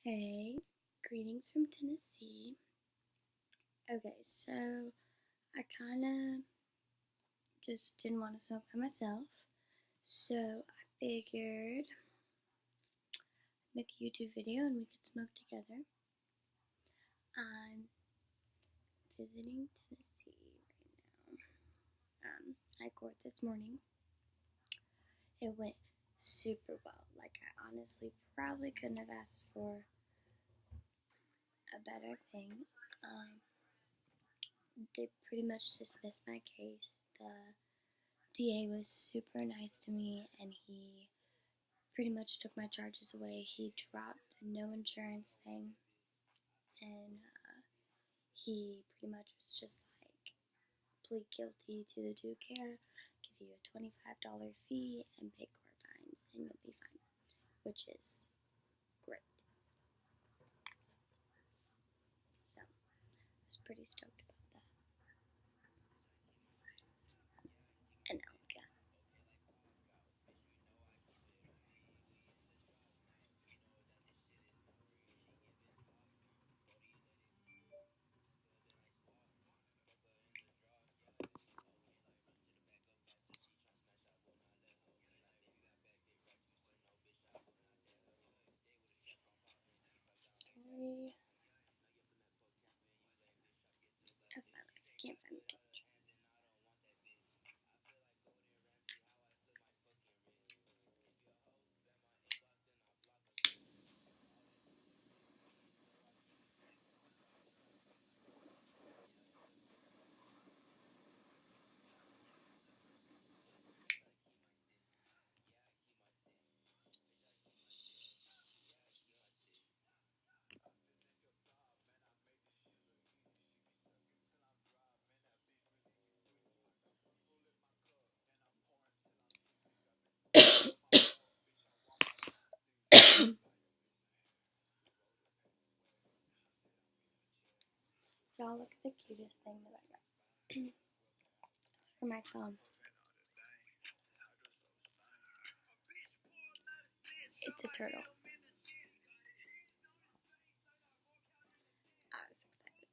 Hey, greetings from Tennessee. Okay, so I kind of just didn't want to smoke by myself, so I figured I'd make a YouTube video and we could smoke together. I'm visiting Tennessee right now. I scored this morning. It went super well. Like, I honestly probably couldn't have asked for a better thing. They pretty much dismissed my case. The DA was super nice to me, and he pretty much took my charges away. He dropped the no insurance thing, and he pretty much was just like, plead guilty to the due care, give you a $25 fee, and pay court fines, and you'll be fine, which is great. So I was pretty stoked about that. And now, yeah. Story of my life. I can't find the picture. Y'all, look at the cutest thing that I got. It's for my phone. It's a turtle. I was excited.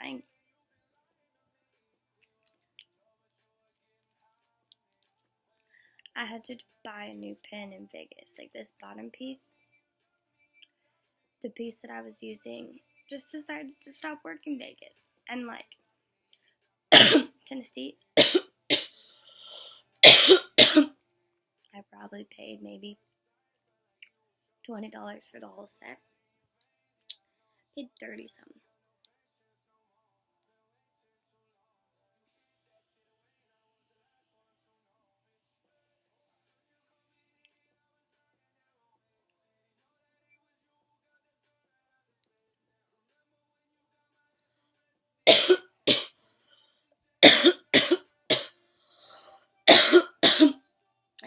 Dying. I had to buy a new pen in Vegas. Like, this bottom piece, the piece that I was using, just decided to stop working Vegas. And, like, Tennessee, I probably paid maybe $20 for the whole set. Paid 30 something.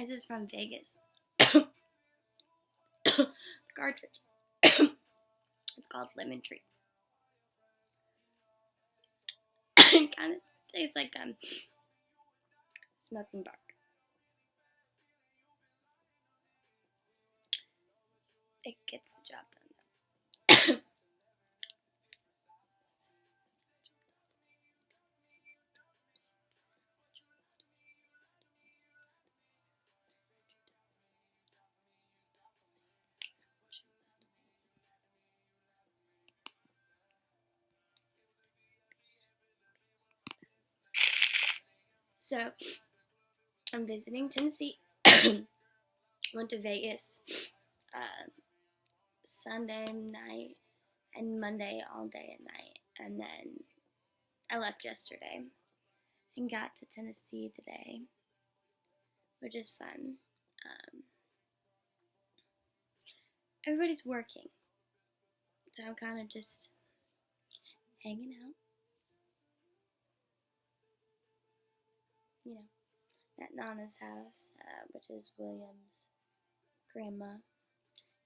This is from Vegas. The cartridge. It's called Lemon Tree. It kind of tastes like smoking bark. It gets the job done, though. So, I'm visiting Tennessee. Went to Vegas Sunday night and Monday all day and night. And then I left yesterday and got to Tennessee today. which is fun. Everybody's working, so I'm kind of just hanging out, at Nana's house, which is William's grandma.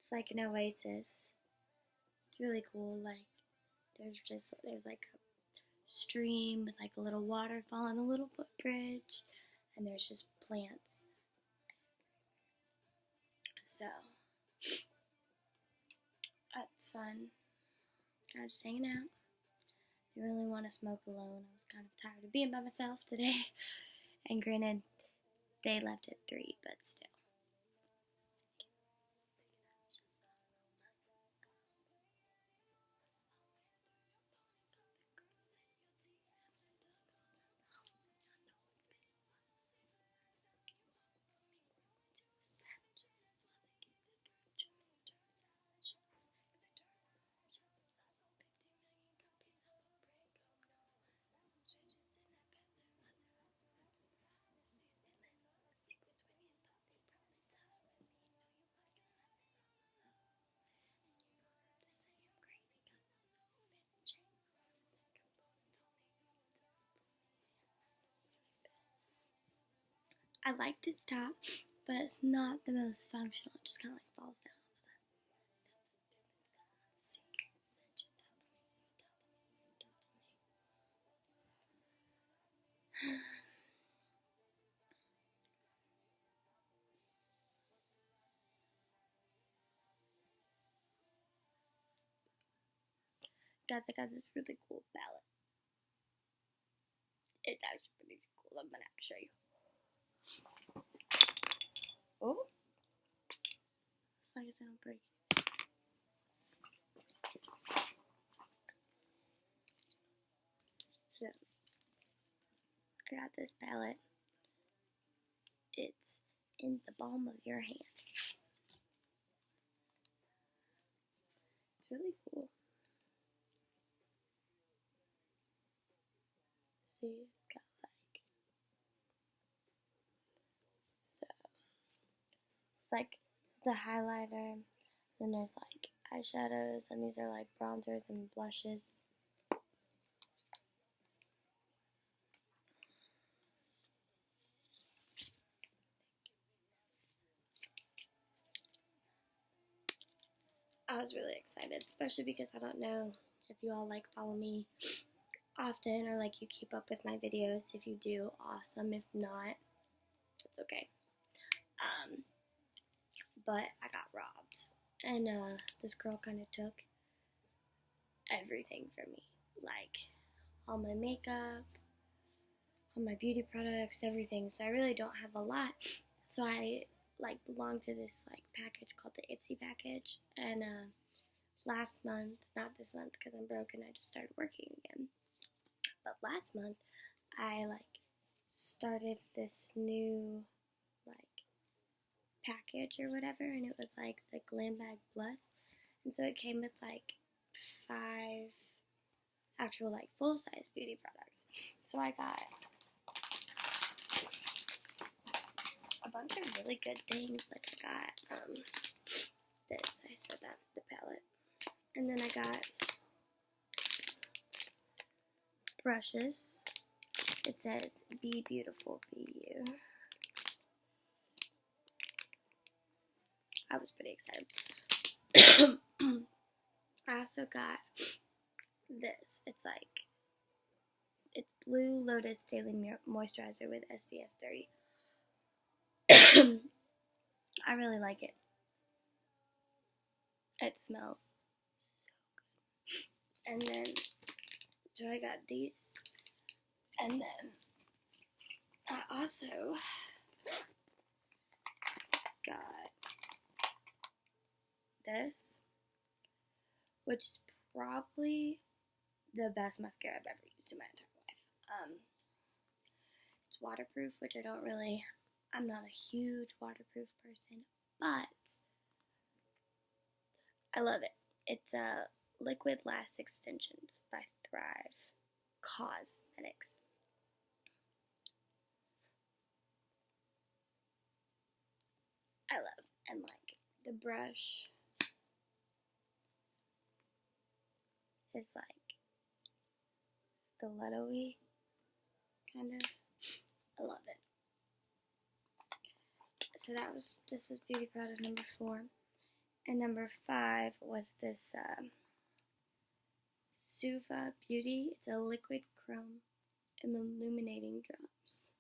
It's like an oasis. It's really cool. Like, there's like a stream with like a little waterfall and a little footbridge, and there's just plants. So that's fun. Kind of just hanging out. Didn't really want to smoke alone. I was kind of tired of being by myself today. And granted, they left at 3, but still. I like this top, but it's not the most functional. It just kind of like falls down all the time. Guys, I got this really cool palette. It's actually pretty cool. I'm gonna have to show you. Oh, as long as I don't break it. So, I got this palette. It's in the palm of your hand. It's really cool. See, it's got like, so, it's like, it's a highlighter, then there's like eyeshadows, and these are like bronzers and blushes. I was really excited, especially because I don't know if you all like follow me often or like you keep up with my videos. If you do, awesome. If not, it's okay. But I got robbed, and this girl kind of took everything from me, like all my makeup, all my beauty products, everything. So I really don't have a lot. So I like belong to this like package called the Ipsy package, and last month, not this month because I'm broke and I just started working again, but last month I like started this new like package or whatever, and it was like the Glam Bag Plus, and so it came with like 5 actual like full-size beauty products. So I got a bunch of really good things. Like I got this, I said that, the palette, and then I got brushes. It says be beautiful, be you. I was pretty excited. I also got this. It's like, it's Blue Lotus Daily Moisturizer with SPF 30. I really like it. It smells so good. And then, so I got these. And then, I also got this, which is probably the best mascara I've ever used in my entire life. It's waterproof, which I'm not a huge waterproof person, but I love it. It's Liquid Lash Extensions by Thrive Cosmetics. I love. And like the brush is like stiletto-y, kind of. I love it. So this was Beauty Product number 4. And number 5 was this Suva Beauty. It's a liquid chrome illuminating drops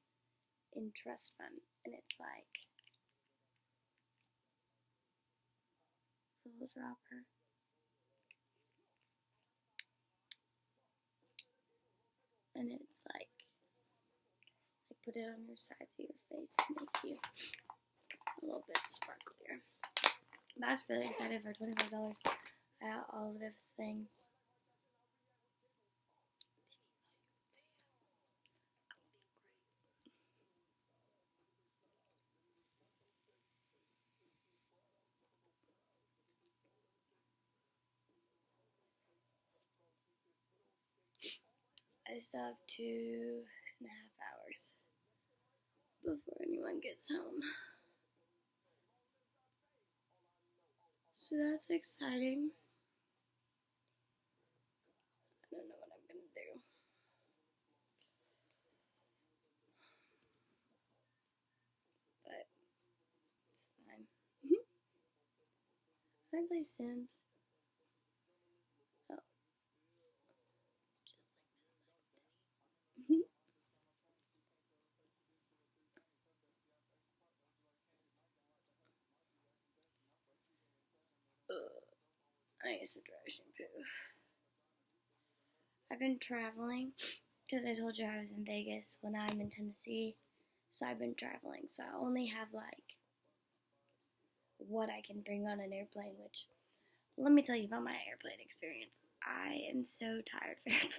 in Trust Fund. And it's like a little dropper. And it's like put it on your sides of your face to make you a little bit sparklier. But I was really excited for $25. I got all of those things. I still have 2.5 hours before anyone gets home. So that's exciting. I don't know what I'm gonna do. But it's fine. I play Sims. Oh. Just like I need some dry shampoo. I've been traveling because I told you I was in Vegas. Well, now I'm in Tennessee, so I've been traveling. So I only have like what I can bring on an airplane, which let me tell you about my airplane experience. I am so tired of airplanes.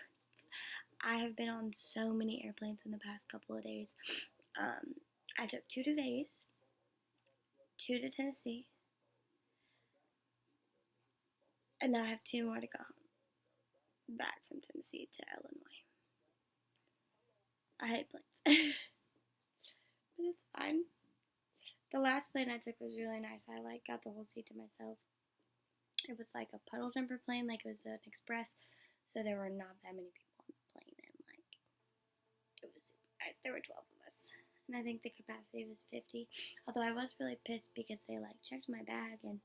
I have been on so many airplanes in the past couple of days. I took 2 to Vegas, 2 to Tennessee, and now I have 2 more to go home. Back from Tennessee to Illinois. I hate planes. But it's fine. The last plane I took was really nice. I like got the whole seat to myself. It was like a puddle jumper plane, like it was an express, so there were not that many people on the plane, and like it was super nice. There were 12 of us, and I think the capacity was 50. Although I was really pissed because they like checked my bag, and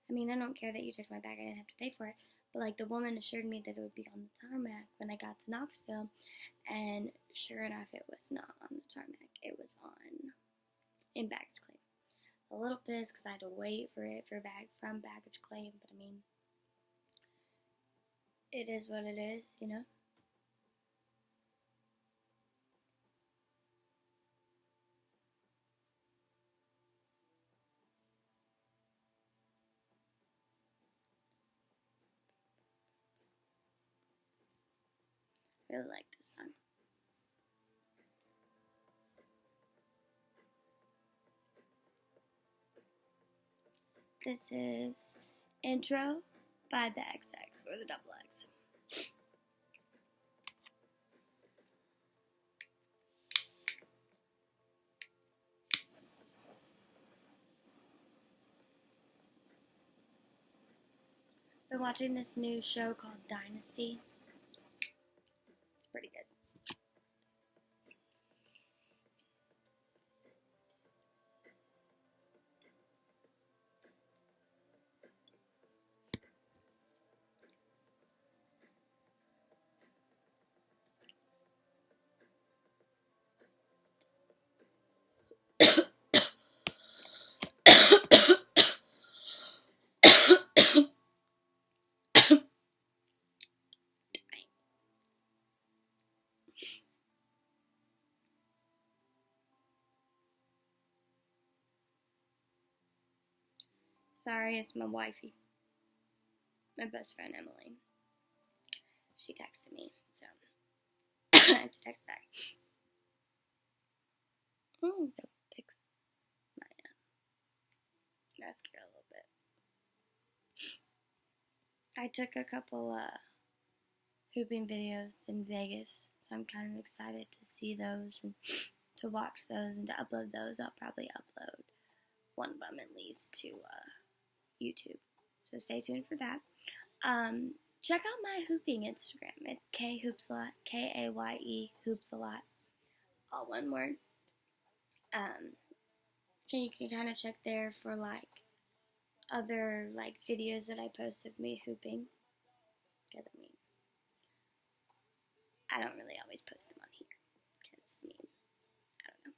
I mean I don't care that you checked my bag. I didn't have to pay for it, but like the woman assured me that it would be on the tarmac when I got to Knoxville, and sure enough, it was not on the tarmac. It was on in baggage claim. A little pissed because I had to wait for it from baggage claim, but I mean, it is what it is, you know. I really like this song. This is Intro by the XX or the Double X. Been watching this new show called Dynasty. It's pretty good. Sorry, it's my wifey. My best friend Emily. She texted me, so I have to text back. Oh, that fix my mascara a little bit. I took a couple hooping videos in Vegas, so I'm kind of excited to see those and to watch those and to upload those. I'll probably upload one of them at least to YouTube. So stay tuned for that. Check out my hooping Instagram. It's KHoopsALot, KAYE Hoopsalot, all one word. So you can kind of check there for like other like videos that I post of me hooping. Because I don't really always post them on here. Because I don't know.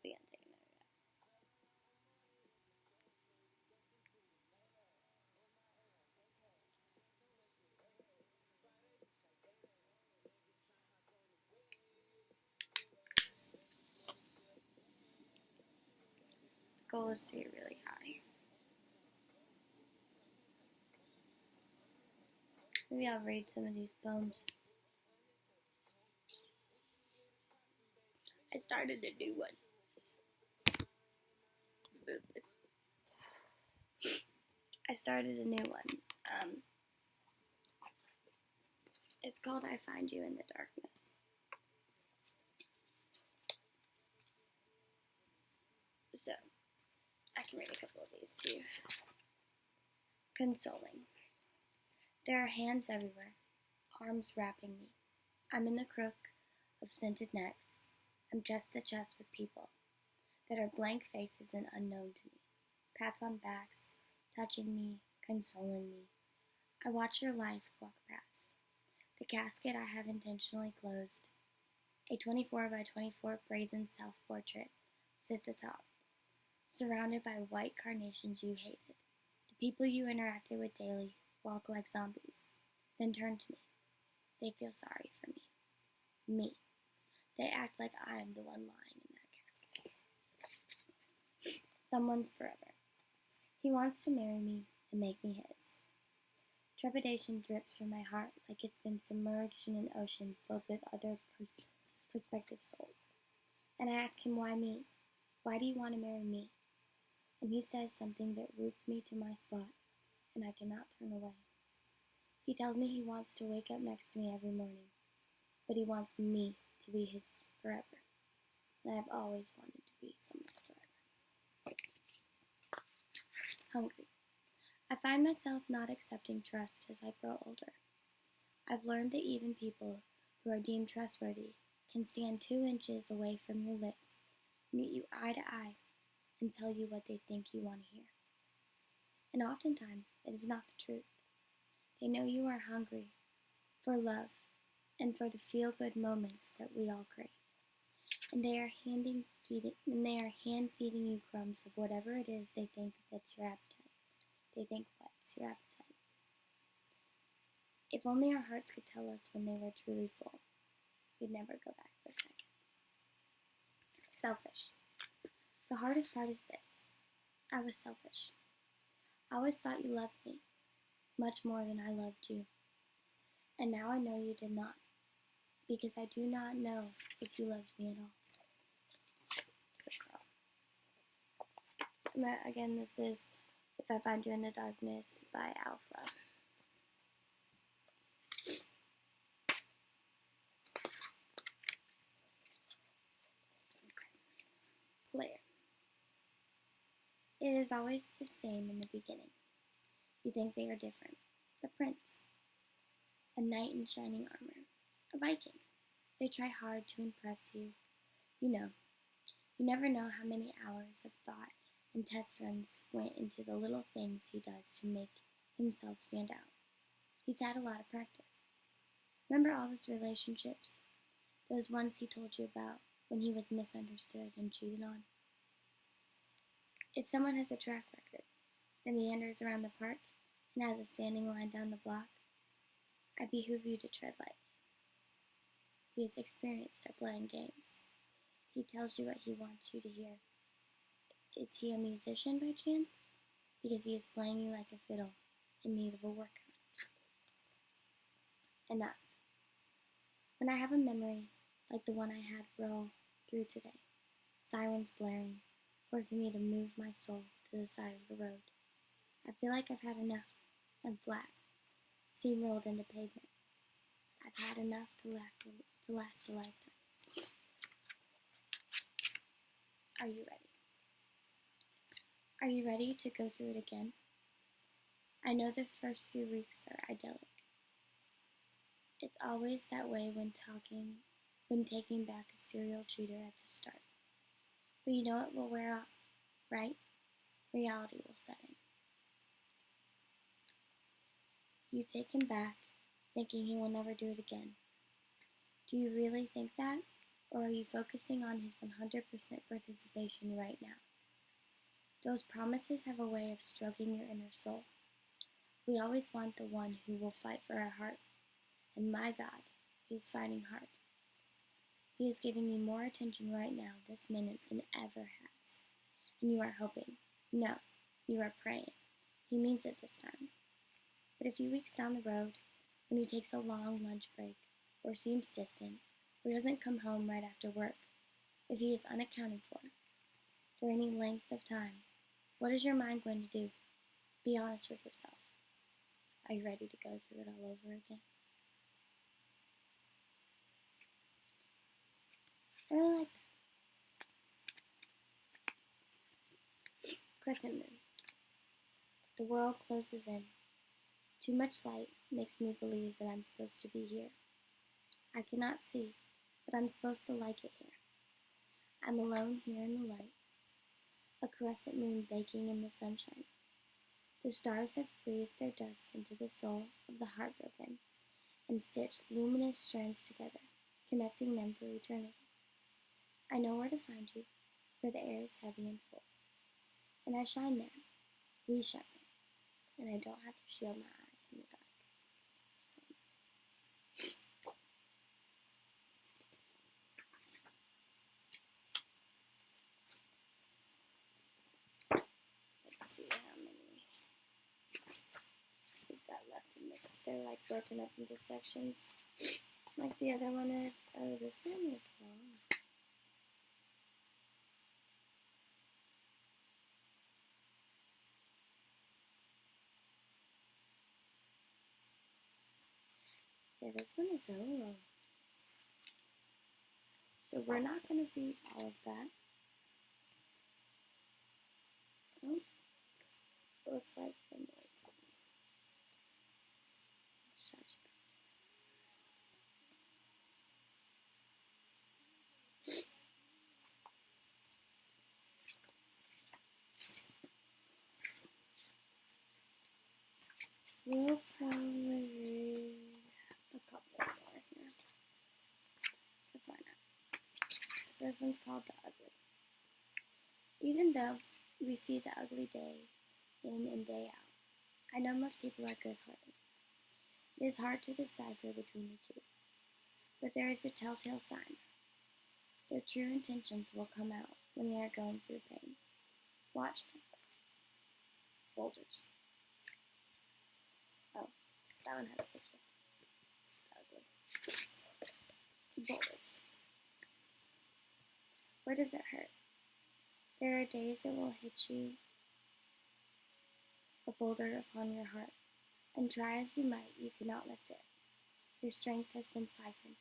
We gotta take another nap. The goal is to get really high. Maybe I'll read some of these poems. I started a new one. I started a new one. It's called I Find You in the Darkness. So, I can read a couple of these too. Consoling. There are hands everywhere, arms wrapping me. I'm in the crook of scented necks. I'm chest to chest with people that are blank faces and unknown to me. Pats on backs, touching me, consoling me. I watch your life walk past. The casket I have intentionally closed. A 24 by 24 brazen self-portrait sits atop, surrounded by white carnations you hated. The people you interacted with daily walk like zombies, then turn to me. They feel sorry for me. Me. They act like I am the one lying in that casket. Someone's forever. He wants to marry me and make me his. Trepidation drips from my heart like it's been submerged in an ocean filled with other prospective souls. And I ask him, why me? Why do you want to marry me? And he says something that roots me to my spot, and I cannot turn away. He tells me he wants to wake up next to me every morning, but he wants me to be his forever. And I've always wanted to be someone's forever. Hungry. I find myself not accepting trust as I grow older. I've learned that even people who are deemed trustworthy can stand 2 inches away from your lips, meet you eye to eye, and tell you what they think you want to hear. And oftentimes, it is not the truth. They know you are hungry for love and for the feel-good moments that we all crave. And they are hand feeding you crumbs of whatever it is they think fits your appetite. They think whets your appetite. If only our hearts could tell us when they were truly full, we'd never go back for seconds. Selfish. The hardest part is this. I was selfish. I always thought you loved me, much more than I loved you. And now I know you did not, because I do not know if you loved me at all. So, again, this is If I Find You in the Darkness by Alpha. Flare. It is always the same in the beginning. You think they are different. The prince. A knight in shining armor. A Viking. They try hard to impress you. You know. You never know how many hours of thought and test runs went into the little things he does to make himself stand out. He's had a lot of practice. Remember all his relationships? Those ones he told you about when he was misunderstood and cheated on? If someone has a track record that meanders around the park and has a standing line down the block, I behoove you to tread lightly. He is experienced at playing games. He tells you what he wants you to hear. Is he a musician by chance? Because he is playing you like a fiddle in need of a workout. Enough. When I have a memory like the one I had roll through today, sirens blaring, forcing me to move my soul to the side of the road, I feel like I've had enough. I'm flat, steamrolled into pavement. I I've had enough to last a lifetime. Are you ready? Are you ready to go through it again? I know the first few weeks are idyllic. It's always that way when taking back a serial cheater at the start. But you know it will wear off, right? Reality will set in. You take him back, thinking he will never do it again. Do you really think that? Or are you focusing on his 100% participation right now? Those promises have a way of stroking your inner soul. We always want the one who will fight for our heart. And my God, he is fighting hard. He is giving me more attention right now, this minute, than ever has. And you are hoping. No, you are praying. He means it this time. But a few weeks down the road, when he takes a long lunch break, or seems distant, or doesn't come home right after work, if he is unaccounted for any length of time, what is your mind going to do? Be honest with yourself. Are you ready to go through it all over again? I really like that. Crescent moon. The world closes in. Too much light makes me believe that I'm supposed to be here. I cannot see, but I'm supposed to like it here. I'm alone here in the light, a crescent moon baking in the sunshine. The stars have breathed their dust into the soul of the heartbroken and stitched luminous strands together, connecting them for eternity. I know where to find you, where the air is heavy and full. And I shine there. We shine there. And I don't have to shield my eyes in the dark. Let's see how many we've got left in this. They're like broken up into sections, like the other one is. Oh, this one is long. Yeah, this one is so long. So we're not going to read all of that. Oh, looks like the more. Let's charge it. We'll probably read a couple more here. Because why not? This one's called The Ugly. Even though we see the ugly day in and day out, I know most people are good-hearted. It is hard to decipher between the two, but there is a telltale sign. Their true intentions will come out when they are going through pain. Watch them. Boulders. Oh, that one had a picture. Ugly. Boulders. Where does it hurt? There are days it will hit you, a boulder upon your heart, and try as you might, you cannot lift it. Your strength has been siphoned,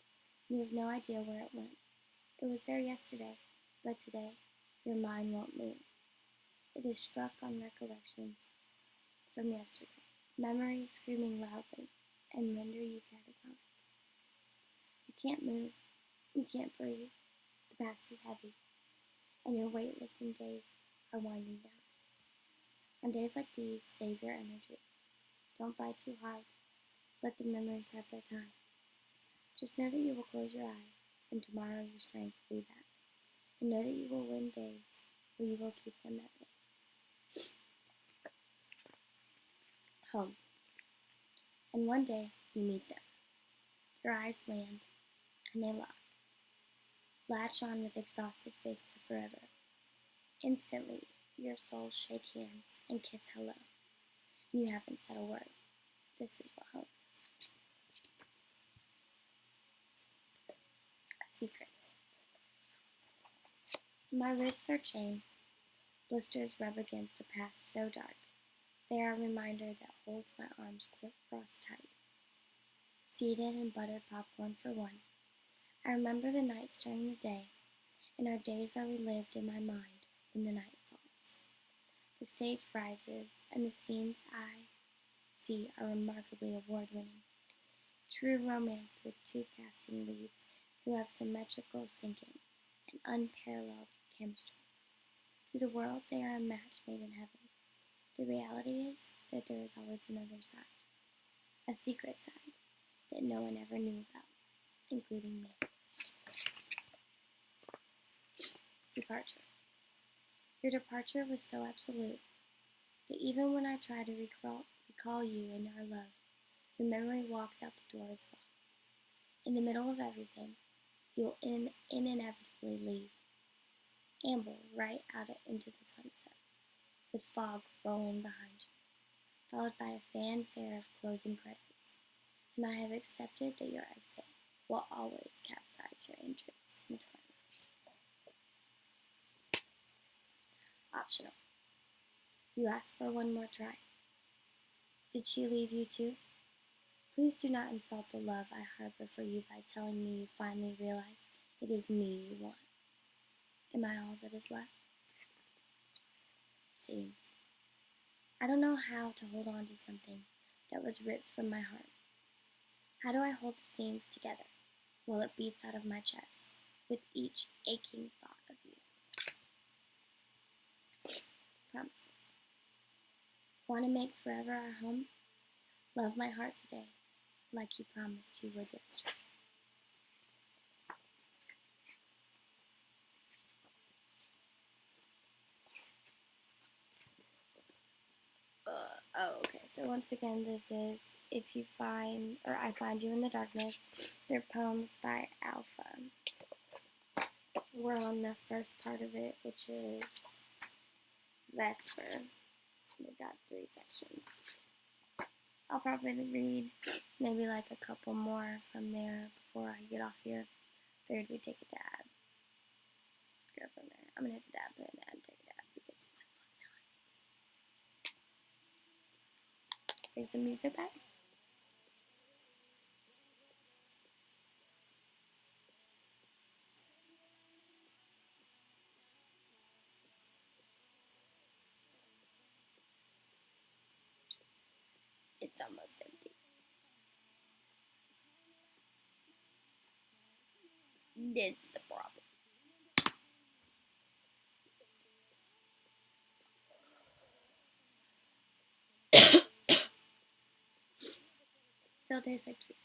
and you have no idea where it went. It was there yesterday, but today your mind won't move. It is struck on recollections from yesterday, memories screaming loudly and render you catatonic. You can't move, you can't breathe, the past is heavy, and your weightlifting days are winding down. On days like these, save your energy. Don't fight too hard. Let the memories have their time. Just know that you will close your eyes, and tomorrow your strength will be back. And know that you will win days where you will keep them at bay. Home. And one day you meet them. Your eyes land, and they lock. Latch on with exhausted faiths to forever. Instantly, your souls shake hands and kiss hello. And you haven't said a word. This is what hope is. A secret. My wrists are chained. Blisters rub against a past so dark. They are a reminder that holds my arms crossed tight. seeded and buttered popcorn for one. I remember the nights during the day, and our days are relived in my mind when the night falls. The stage rises, and the scenes I see are remarkably award-winning. True romance with two casting leads who have symmetrical sinking and unparalleled chemistry. To the world, they are a match made in heaven. The reality is that there is always another side, a secret side that no one ever knew about, including me. Departure. Your departure was so absolute that even when I try to recall you and our love, your memory walks out the door as well. In the middle of everything, you will inevitably leave, amble right out into the sunset, with fog rolling behind you, followed by a fanfare of closing credits. And I have accepted that your exit will always capsize your entrance into my life. Optional. You asked for one more try. Did she leave you too? Please do not insult the love I harbor for you by telling me you finally realize it is me you want. Am I all that is left? Seems. I don't know how to hold on to something that was ripped from my heart. How do I hold the seams together while it beats out of my chest with each aching thought of you? Promises. Want to make forever our home? Love my heart today, like you promised you would yesterday. Okay, so once again, this is If You Find, or I Find You in the Darkness. They're poems by Alpha. We're on the first part of it, which is Vesper. We've got 3 sections. I'll probably read maybe like a couple more from there before I get off here. Figured we'd take a dab. Go from there. I'm gonna hit the dab button and take a dab because why the fuck not? Bring some music back. It's almost empty. This is a problem. Still tastes like trees.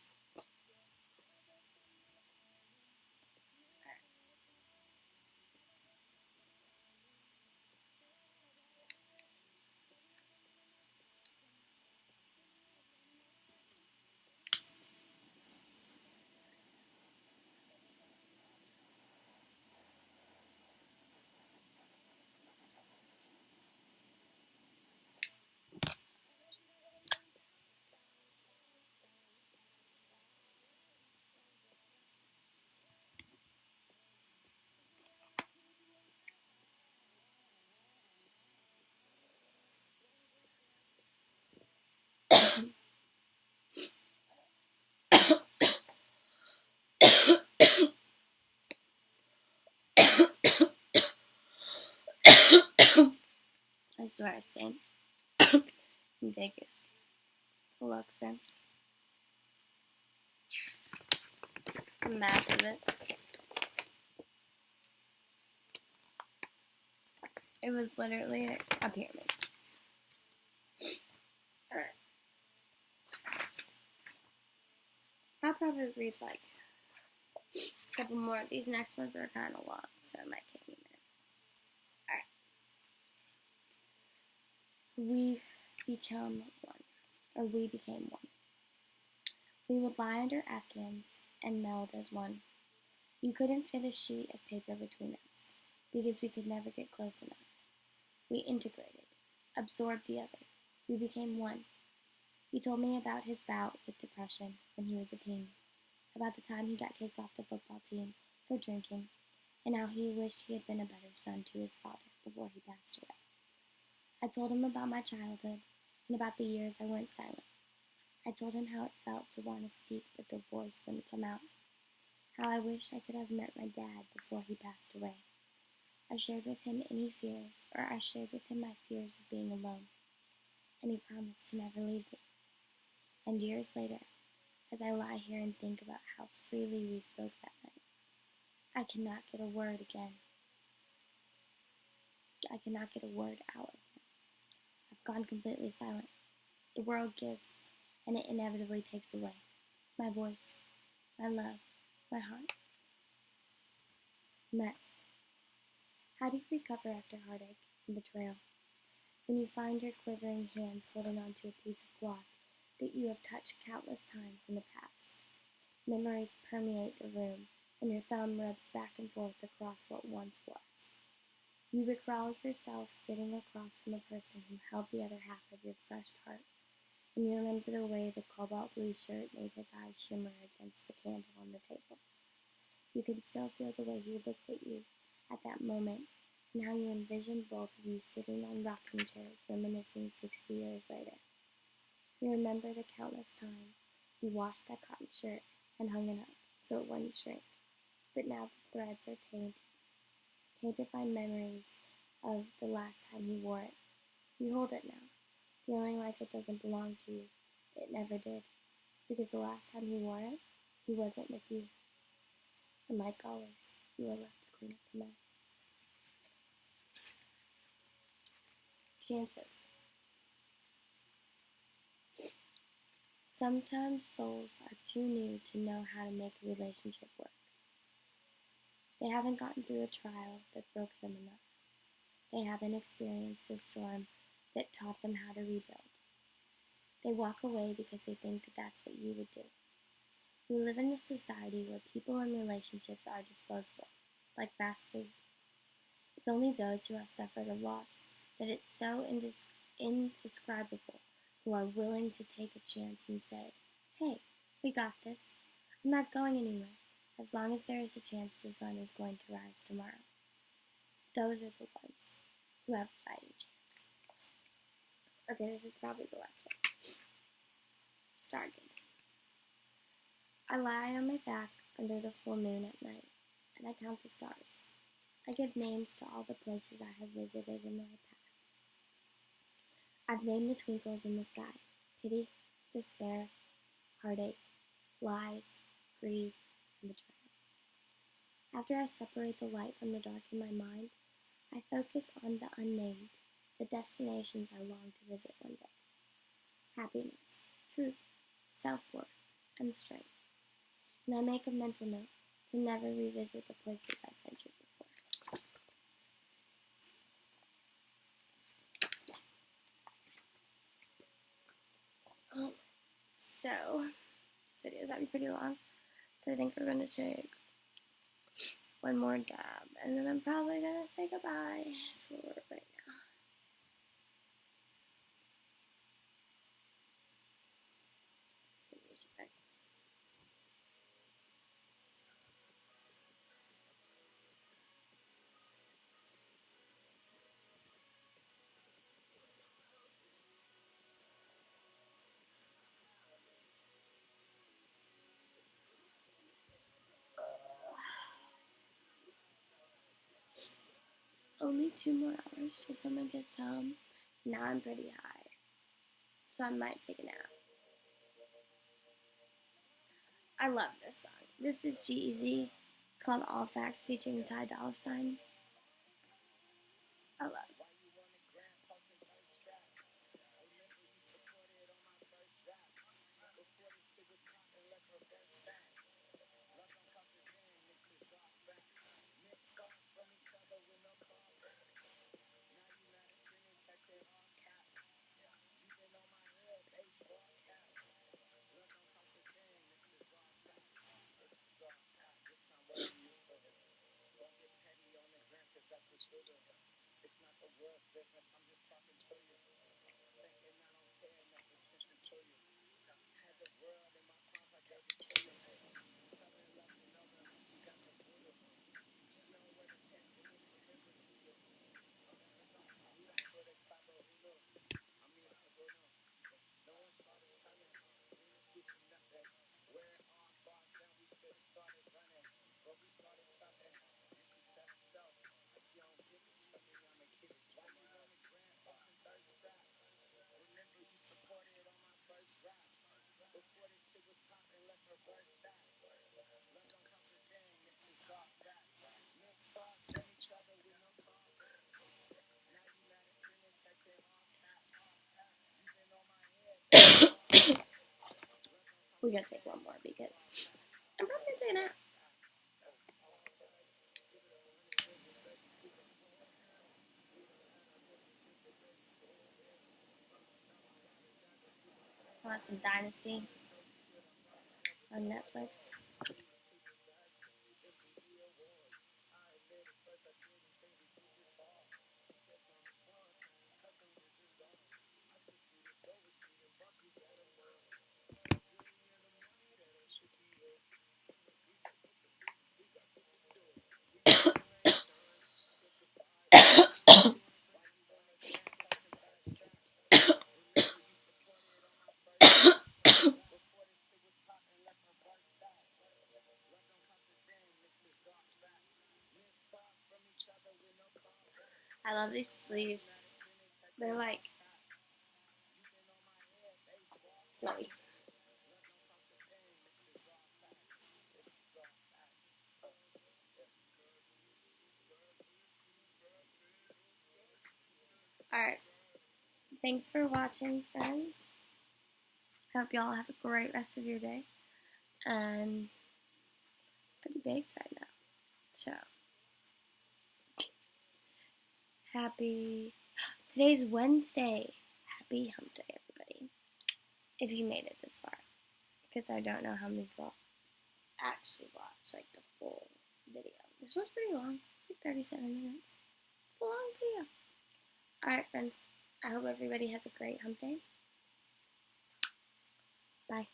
I swear I stand in Vegas. Alexa. Massive it. It was literally a pyramid. Alright. I'll probably read like a couple more. These next ones are kind of long, so it might take me a minute. Alright. We became one. We would lie under Afghans and meld as one. You couldn't fit a sheet of paper between us, because we could never get close enough. We integrated, absorbed the other. We became one. He told me about his bout with depression when he was a teen, about the time he got kicked off the football team for drinking, and how he wished he had been a better son to his father before he passed away. I told him about my childhood and about the years I went silent, I told him how it felt to want to speak, but the voice wouldn't come out. How I wished I could have met my dad before he passed away. I shared with him my fears of being alone, and he promised to never leave me. And years later, as I lie here and think about how freely we spoke that night, I cannot get a word out of him. I've gone completely silent. The world gives, and it inevitably takes away. My voice, my love, my heart. Mess. How do you recover after heartache and betrayal? When you find your quivering hands holding onto a piece of cloth that you have touched countless times in the past. Memories permeate the room, and your thumb rubs back and forth across what once was. You recall yourself sitting across from the person who held the other half of your crushed heart, and you remember the way the cobalt blue shirt made his eyes shimmer against the candle on the table. You can still feel the way he looked at you at that moment, and how you envisioned both of you sitting on rocking chairs reminiscing 60 years later. You remember the countless times you washed that cotton shirt and hung it up so it wouldn't shrink, but now the threads are tainted by memories of the last time he wore it. You hold it now, feeling like it doesn't belong to you. It never did, because the last time he wore it, he wasn't with you. And like always, you were left to clean up the mess. Chances. Sometimes souls are too new to know how to make a relationship work. They haven't gotten through a trial that broke them enough. They haven't experienced a storm that taught them how to rebuild. They walk away because they think that that's what you would do. We live in a society where people and relationships are disposable, like fast food. It's only those who have suffered a loss that it's so indescribable who are willing to take a chance and say, hey, we got this. I'm not going anywhere, as long as there is a chance the sun is going to rise tomorrow. Those are the ones who have a fighting chance. Okay, this is probably the last one. Stargazing. I lie on my back under the full moon at night, and I count the stars. I give names to all the places I have visited in my past. I've named the twinkles in the sky: pity, despair, heartache, lies, greed, and betrayal. After I separate the light from the dark in my mind, I focus on the unnamed, the destinations I long to visit one day. Happiness, truth, self-worth, and strength. And I make a mental note to never revisit the places I've ventured before. So, this video is getting pretty long, so I think we're going to take one more dab, and then I'm probably going to say goodbye for right now. Only 2 more hours till someone gets home. Now I'm pretty high, so I might take a nap. I love this song. This is G-Eazy. It's called All Facts featuring Ty Dolla $ign. I love it. We're gonna take one more because I'm probably gonna take a nap. I want some Dynasty on Netflix. I love these sleeves. They're like flowy. Alright. Thanks for watching, friends. I hope y'all have a great rest of your day. And pretty baked right now. So happy. Today's Wednesday. Happy hump day, everybody. If you made it this far. Because I don't know how many people actually watch like the full video. This one's pretty long. It's like 37 minutes. It's a long video. Alright, friends. I hope everybody has a great hump day. Bye.